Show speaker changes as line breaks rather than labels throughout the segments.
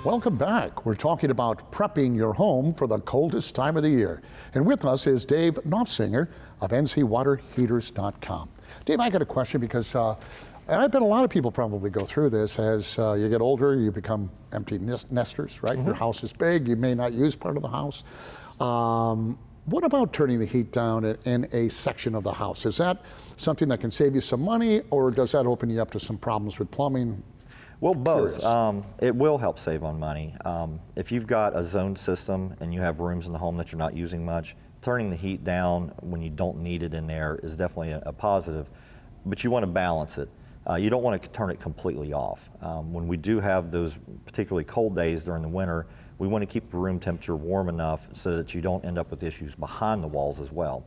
Welcome back. We're talking about prepping your home for the coldest time of the year. And with us is Dave Noffsinger of ncwaterheaters.com. Dave, I got a question because, and I bet a lot of people probably go through this. As you get older, you become empty nesters, right? Your house is big, you may not use part of the house. What about turning the heat down in a section of the house? Is that something that can save you some money, or does that open you up to some problems with plumbing?
Well, both. It will help save on money. If you've got a zone system and you have rooms in the home that you're not using much, turning the heat down when you don't need it in there is definitely a positive, but you want to balance it. You don't want to turn it completely off. When we do have those particularly cold days during the winter, we want to keep the room temperature warm enough so that you don't end up with issues behind the walls as well.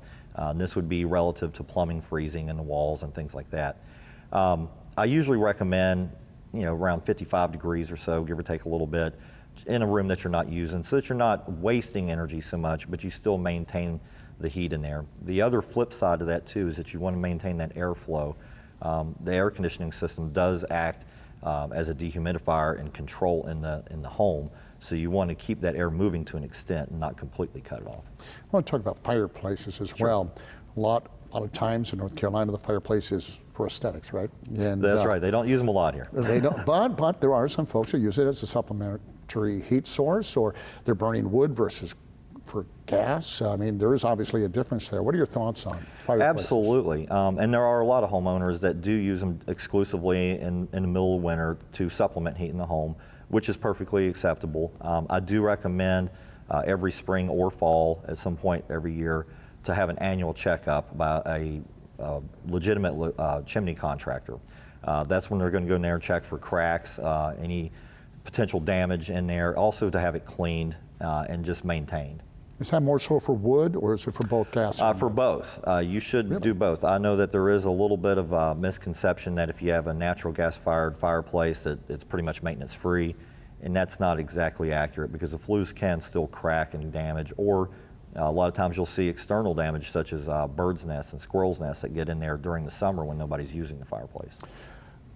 This would be relative to plumbing freezing in the walls and things like that. I usually recommend around 55 degrees or so, give or take a little bit, in a room that you're not using, so that you're not wasting energy so much, but you still maintain the heat in there. The other flip side of that too is that you want to maintain that airflow. The air conditioning system does act as a dehumidifier and control in the home, so you want to keep that air moving to an extent and not completely cut it off.
I want to talk about fireplaces as well. A lot of times in North Carolina, the fireplace is for aesthetics, right? And,
that's right. They don't use them a lot here.
They don't, but there are some folks who use it as a supplementary heat source, or they're burning wood versus for gas. I mean, there is obviously a difference there. What are your thoughts on fireplaces?
Absolutely. And there are a lot of homeowners that do use them exclusively in the middle of winter to supplement heat in the home, which is perfectly acceptable. I do recommend every spring or fall at some point every year to have an annual checkup by a legitimate chimney contractor. That's when they're going to go in there and check for cracks, any potential damage in there, also to have it cleaned and just maintained.
Is that more so for wood, or is it for both gas?
For both. You should do both. I know that there is a little bit of a misconception that if you have a natural gas-fired fireplace that it's pretty much maintenance free, and that's not exactly accurate, because the flues can still crack and damage, or a lot of times you'll see external damage such as birds' nests and squirrels' nests that get in there during the summer when nobody's using the fireplace.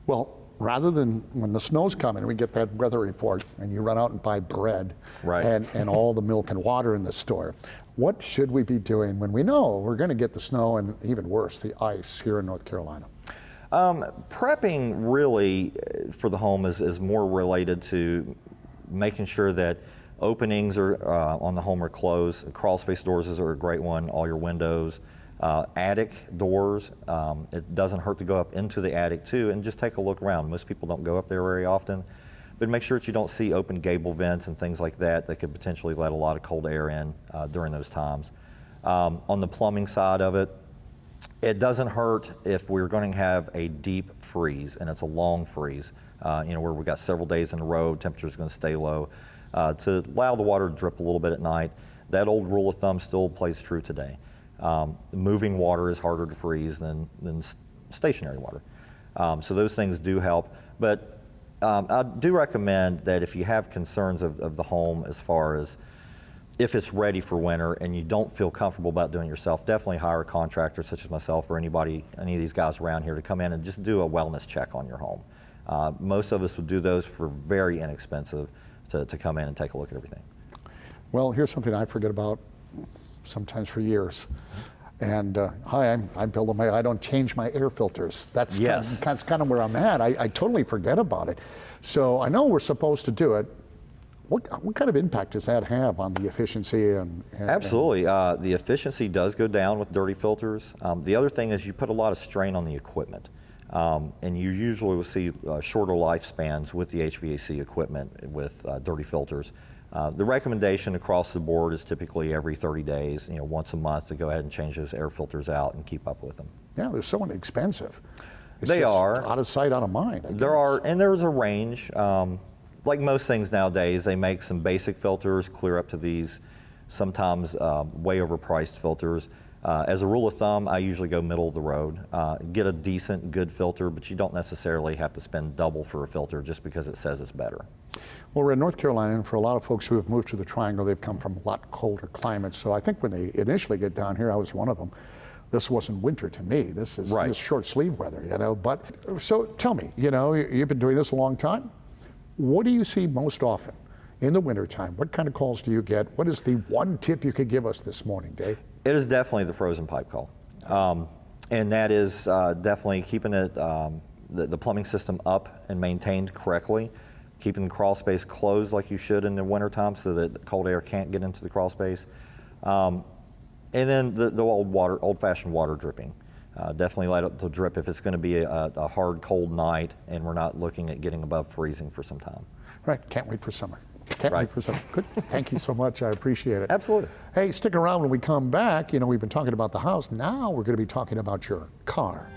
Well, rather than when the snow's coming, we get that weather report and you run out and buy bread and all the milk and water in the store. What should we be doing when we know we're going to get the snow and even worse, the ice here in North Carolina?
Prepping really for the home is more related to making sure that openings on the home are closed. Crawl space doors are a great one, all your windows. Attic doors, it doesn't hurt to go up into the attic too and just take a look around. Most people don't go up there very often, but make sure that you don't see open gable vents and things like that that could potentially let a lot of cold air in during those times. On the plumbing side of it, it doesn't hurt if we're going to have a deep freeze, and it's a long freeze, where we've got several days in a row, temperature's going to stay low, to allow the water to drip a little bit at night. That old rule of thumb still plays true today. Moving water is harder to freeze than stationary water. So those things do help. But I do recommend that if you have concerns of the home as far as if it's ready for winter and you don't feel comfortable about doing it yourself, definitely hire a contractor such as myself or any of these guys around here to come in and just do a wellness check on your home. Most of us would do those for very inexpensive to come in and take a look at everything.
Well, here's something I forget about sometimes for years. And hi, I'm Bill LeMay. I don't change my air filters. That's kind of where I'm at. I totally forget about it. So I know we're supposed to do it. What kind of impact does that have on the efficiency?
Absolutely. The efficiency does go down with dirty filters. The other thing is you put a lot of strain on the equipment. And you usually will see shorter lifespans with the HVAC equipment with dirty filters. The recommendation across the board is typically every 30 days, once a month, to go ahead and change those air filters out and keep up with them.
Yeah, they're so inexpensive.
They are.
Out of sight, out of mind.
There's a range. Like most things nowadays, they make some basic filters clear up to these sometimes way overpriced filters. As a rule of thumb, I usually go middle of the road. Get a decent, good filter, but you don't necessarily have to spend double for a filter just because it says it's better.
Well, we're in North Carolina, and for a lot of folks who have moved to the Triangle, they've come from a lot colder climates. So I think when they initially get down here, I was one of them. This wasn't winter to me. This is this short sleeve weather, But so tell me, you've been doing this a long time. What do you see most often in the wintertime? What kind of calls do you get? What is the one tip you could give us this morning, Dave?
It is definitely the frozen pipe call. And that is definitely keeping it, the plumbing system up and maintained correctly, keeping the crawl space closed like you should in the wintertime so that cold air can't get into the crawl space. And then the old-fashioned water dripping. Definitely let it to drip if it's going to be a hard, cold night and we're not looking at getting above freezing for some time.
Right, can't wait for summer. Can't
Right.
wait for summer. Good, thank you so much, I appreciate it.
Absolutely.
Hey, stick around when we come back. You know, we've been talking about the house. Now we're going to be talking about your car.